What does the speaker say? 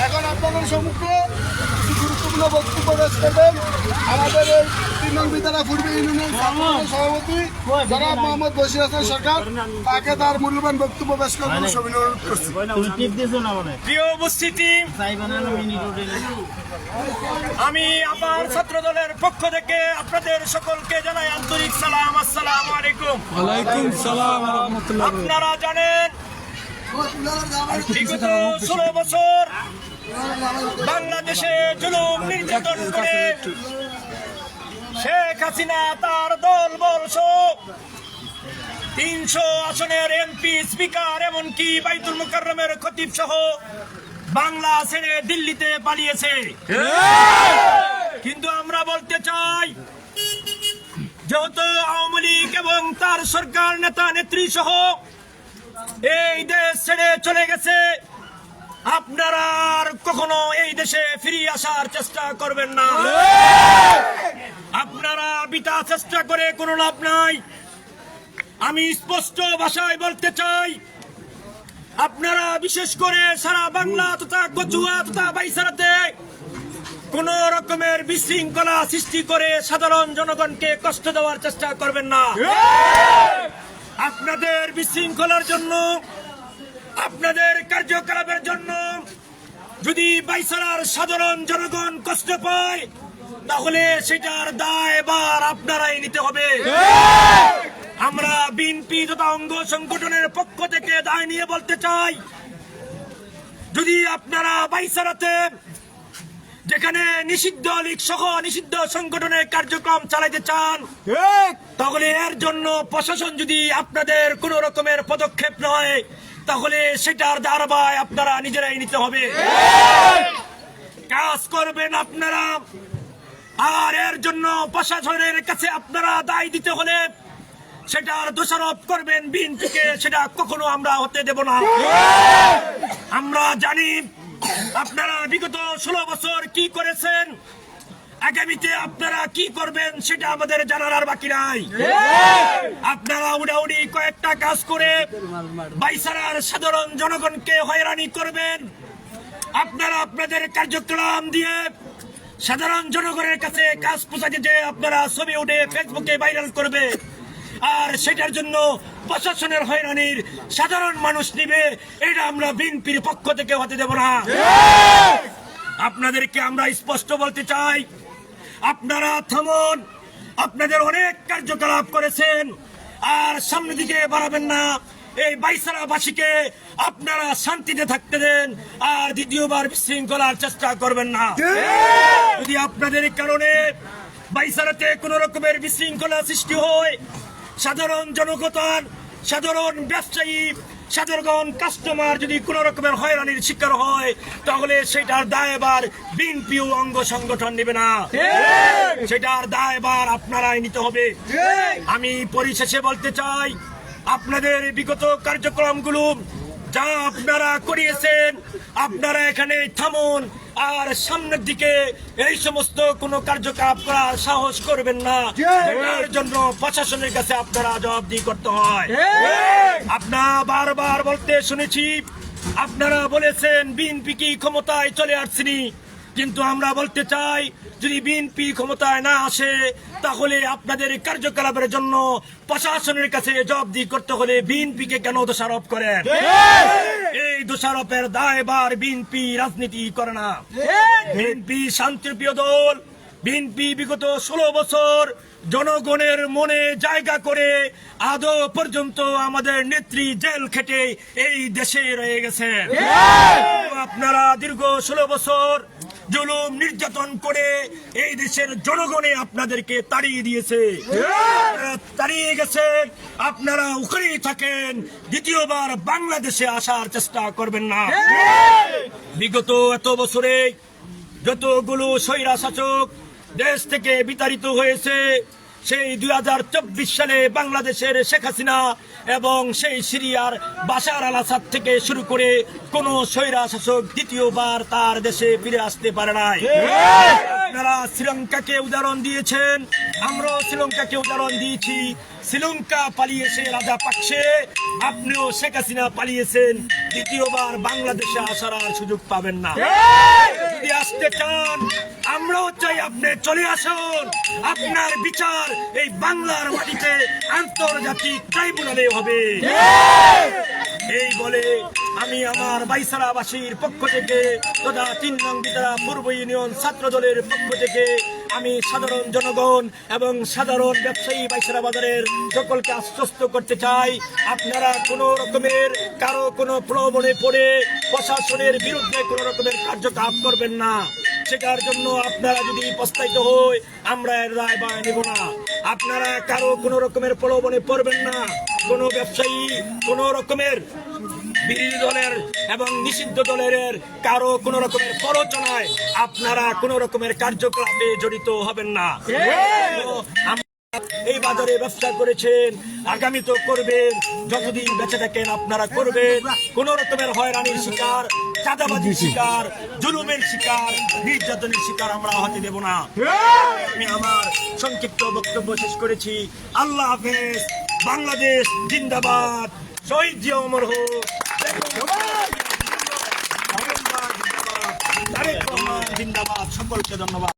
এখন আপনাদের সম্মুখে গুরুত্বপূর্ণ বক্তব্য পেশ করবেন আমাদের এই 3 নং বিদ্যালয় পূর্ব ইউনিয়নের সভাপতি জনাব মোহাম্মদ বশির হাসান সরকার। তাকে তার মূল্যবান বক্তব্য পেশ করবেন অনুরোধ করছি। প্রিয় উপস্থিতি, আমি আমার ছাত্র দলের পক্ষ থেকে আপনাদের সকলকে জানাই আন্তরিক সালাম। আসসালামু আলাইকুম। ওয়ালাইকুম সালাম ওয়া রাহমাতুল্লাহ। আপনারা জানেন বিগত 16 বছর বাংলাদেশে জুলুম নির্যাতন করে শেখ হাসিনা তার দল বল সহ 300 আসনের এমপি, স্পিকার, এমনকি বাইতুল মুকাররমের খতিব সহ বাংলা ছেড়ে দিল্লিতে পালিয়েছে। কিন্তু আমরা বলতে চাই, যেহেতু আওয়ামী লীগ এবং তার সরকার নেতা নেত্রী সহ এই দেশ ছেড়ে চলে গেছে, আপনারা আর কখনো এই দেশে ফিরে আসার চেষ্টা করবেন না। আপনারা বৃথা চেষ্টা করে কোনো লাভ নাই। আমি স্পষ্ট ভাষায় বলতে চাই, আপনারা বিশেষ করে সারা বাংলা তথা কচুয়া তথা বাইসারাতে কোন রকমের বিশৃঙ্খলা সৃষ্টি করে সাধারণ জনগণকে কষ্ট দেওয়ার চেষ্টা করবেন না। আপনাদের বিশৃঙ্খলার জন্য, আপনাদের কার্যকলাপের জন্য যদি বাইসারার সাধারণ জনগণ কষ্ট পায়, তাহলে সেটার দায়ভার আপনারাই নিতে হবে। আমরা বিএনপি তথা অঙ্গ সংগঠনের পক্ষ থেকে দায় নিয়ে বলতে চাই, যদি আপনারা বাইসারাতে যেখানে নিষিদ্ধ লীগ সহ নিষিদ্ধ সংগঠনের কার্যক্রম চালাতে চান, তাহলে এর জন্য প্রশাসন যদি আপনাদের কোন রকমের পদক্ষেপ নয়, তাহলে সেটার দায়ভার আপনারা নিজেরাই নিতে হবে। কাজ করবেন আপনারা, আর এর জন্য প্রশাসনের কাছে আপনারা দায় দিতে হলে সেটার দোষারোপ করবেন বিএনপিকে, সেটা কখনো আমরা হতে দেব না। আমরা জানি আপনারা বিগত 16 বছর কি করেছেন, আগামীতে আপনারা কি করবেন সেটা আমাদের জানার আর বাকি নাই। আপনারা উড়াউড়ি কয়েকটা কাজ করে বাইসারার সাধারণ জনগণকে হয়রানি করবেন। আপনারা আপনাদের কার্যক্রম দিয়ে সাধারণ জনগণের কাছে কাজ পৌঁছাতে যে আপনারা ছবি উঠে ফেসবুকে ভাইরাল করবে, আর সেটার জন্য প্রশাসনের হয়রানির সাধারণ মানুষ নিবে, এটা আমরা বিএনপির পক্ষ থেকে হতে দেব না। আপনাদেরকে আমরা স্পষ্ট বলতে চাই, আপনারা থামুন। আপনাদের অনেক কার্যকলাপ করেছেন, আর সামনের দিকে বাড়াবেন না। এই বাইসারাবাসীকে আপনারা শান্তিতে থাকতে দেন, আর দ্বিতীয়বার বিশৃঙ্খলার চেষ্টা করবেন না। যদি আপনাদের কারণে বাইসারাতে কোন রকমের বিশৃঙ্খলা সৃষ্টি হয়, সাধারণ জনগণ, সাধারণ ব্যবসায়ী, সাধারণ কাস্টমার যদি কোন রকমের হয়রানির শিকার হয়, তাহলে সেটার দায়ভার বিএনপি ও অঙ্গ সংগঠন নেবে না, সেটার দায়ভার আপনারাই নিতে হবে। আমি পরিশেষে বলতে চাই, আপনাদের বিগত কার্যক্রমগুলো যা আপনারা করিয়েছেন, আপনারা এখানে থামুন, আর সামনের দিকে এই সমস্ত কোন কার্যকলাপ করার সাহস করবেন না। এর জন্য প্রশাসনের কাছে আপনারা জবাবদিহি করতে হয়। আপনারা বারবার বলতে শুনেছি, আপনারা বলেছেন বিএনপি কি ক্ষমতায় চলে আসছেনি, কিন্তু আমরা বলতে চাই, যদি বিএনপি ক্ষমতায় না আসে, তাহলে আপনাদের কার্যকলাপের জন্য প্রশাসনের কাছে জবাবদিহি করতে হলে বিএনপিকে কেন দোষারোপ করেন? এই দোষারোপের দায়ভার বিএনপি রাজনীতি করে না। বিএনপি শান্তিপ্রিয় দল। বিএনপি বিগত 16 বছর জনগণের মনে জায়গা করে আদৌ পর্যন্ত আমাদের নেত্রী জেল খেটে এই দেশে রয়ে গেছেন। আপনারা দীর্ঘ 16 বছর জুলুম নির্যাতন করে এই দেশের জনগণে আপনাদেরকে তাড়িয়ে দিয়েছে, তাড়িয়ে গেছেন। আপনারা ওখানেই থাকেন, দ্বিতীয়বার বাংলাদেশে আসার চেষ্টা করবেন না। বিগত এত বছরে যতগুলো স্বৈরা শাসক দেশ থেকে বিতাড়িত হয়েছে, সেই 2024 সালে বাংলাদেশের শেখ হাসিনা এবং সেই সিরিয়ার বাশার আল আসাদ থেকে শুরু করে কোন স্বৈরা শাসক দ্বিতীয়বার তার দেশে ফিরে আসতে পারে নাই। আপনারা শ্রীলঙ্কাকে উদাহরণ দিয়েছেন, আমরাও শ্রীলঙ্কাকে উদাহরণ দিয়েছি। শ্রীলঙ্কা পালিয়েছে রাজা পাকসে, আপনিও শেখ হাসিনা পালিয়েছেন। দ্বিতীয়বার বাংলাদেশে আসার আর সুযোগ পাবেন না। যদি আসতে চান, আমরাও চাই আপনি চলে আসুন। আপনার বিচার এই বাংলার মাটিতে আন্তর্জাতিক ট্রাইব্যুনালে হবে। এই বলে আমি আমার বাইসারাবাসীর পক্ষ থেকে তথা ৩ নং বিতারা পূর্ব ইউনিয়ন ছাত্র দলের পক্ষ থেকে আমি সাধারণ জনগণ এবং সাধারণ ব্যবসায়ী বাইসারা বাজারের সকলকে আশ্বস্ত করতে চাই, আপনারা কোনো রকমের কারো কোনো প্রলোভনে পড়ে প্রশাসনের বিরুদ্ধে কোনো রকমের কার্যকলাপ করবেন না। সেটার জন্য আপনারা যদি প্রস্তাবিত হয়, আমরা এর রায় বায় নেব না। আপনারা কারো কোনো রকমের প্রলোভনে পড়বেন না। কোনো ব্যবসায়ী কোনো রকমের বিরোধী দলের এবং নিষিদ্ধ দলের কারো কোন রকমের প্ররোচনায় আপনারা কোন রকমের কার্যকলাপে জড়িত হবেন না। এই বাজারে ব্যবসা করেছেন, আগামী তো করবেন, যতদিন বেঁচে থাকেন আপনারা করবেন। কোন রকমের হয়রানির শিকার, চাঁদাবাজির শিকার, জুলুমের শিকার, নির্যাতনের শিকার আমরা হতে দেব না। আমি আমার সংক্ষিপ্ত বক্তব্য শেষ করেছি। আল্লাহ হাফেজ। বাংলাদেশ জিন্দাবাদ। শহীদ জিয়া অমর হোক। জিন্দাবাদ। সকলকে ধন্যবাদ।